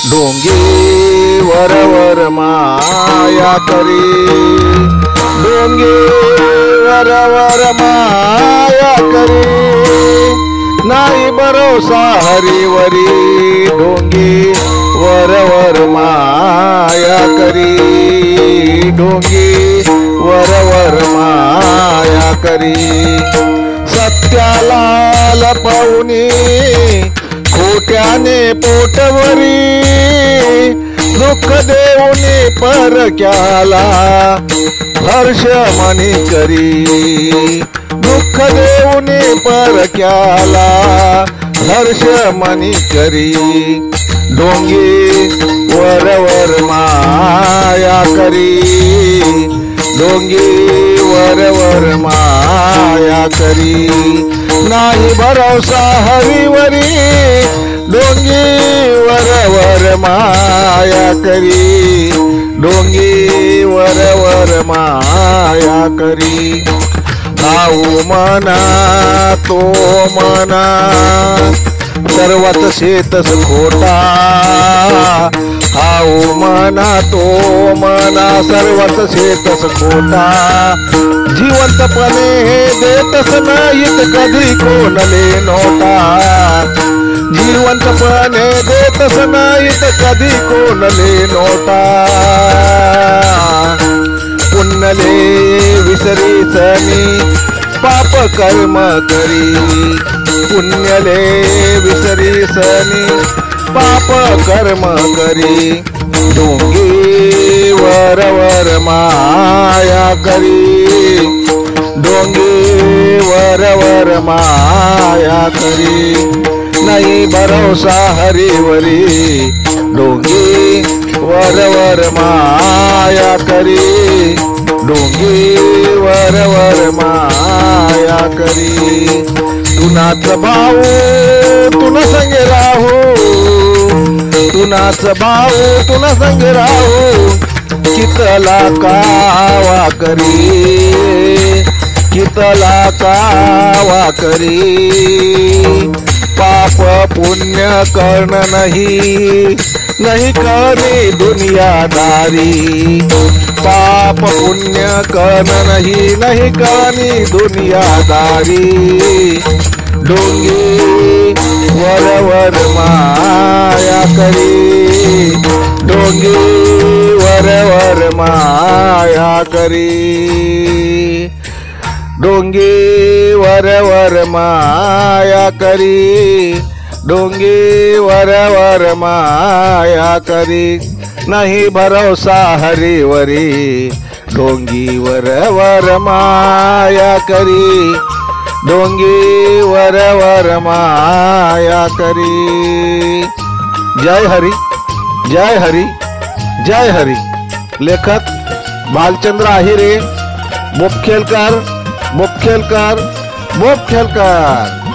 डोंगे वरवर माया करी, डोंगे वरवर माया करी, नाही भरोसा हरीवरी, डोंगे वरवर माया करी, डोंगे वरवर माया करी, सत्याला लपवूनी खोट्याने पोटवरी, दुःख देऊनी परक्याला हर्ष मनी करी, दुःख देऊनी परक्याला हर्ष मनी करी, डोंगे वरवर माया करी, डोंगे वरवर माया करी, नाही भरोसा हरीवरी, डोंगे वरवर माया करी, डोंगे वरवर माया करी, भाऊ मना तो मना सर्वात शेतस खोटा, हाऊ मना तो मना सर्वात शेतस खोटा, जिवंतपणे देतस नाहीत कधी कोणले नोटा, जिवंतपणे देतस नाहीत कधी कोणले नोटा, पुण्यले विसरीसनी पाप कर्म करी, पुण्यले विसरीसनी पाप कर्म करी, डोंगे वरवर माया करी, डोंगे वरवर माया करी, नाही भरोसा हरीवरी, डोंगे वरवर माया करी, डोंगे वरवर माया करी, तुनाच भाऊ तुन संगे राहू, तुनाच भाऊ तुन संगे राहू, कितला कावा करी, कितला कावा करी, पाप पुण्य कर्ण नहीं, नहीं करी दुनियादारी, पाप पुण्य कर्ण नहीं, नहीं करी दुनियादारी, डोंगे वरवर माया करी, डोंगे वरवर माया करी, डोंगे वरवर माया करी, डोंगे वरवर माया करी, नहीं भरोसा हरीवरी, डोंगी वरवर माया करी, डोंगी वरवर माया करी। जय हरी, जय हरी, जय हरी। लेखक भालचंद्र आहिरे, मुखेलकर, मुखेलकर, मुखेलकर।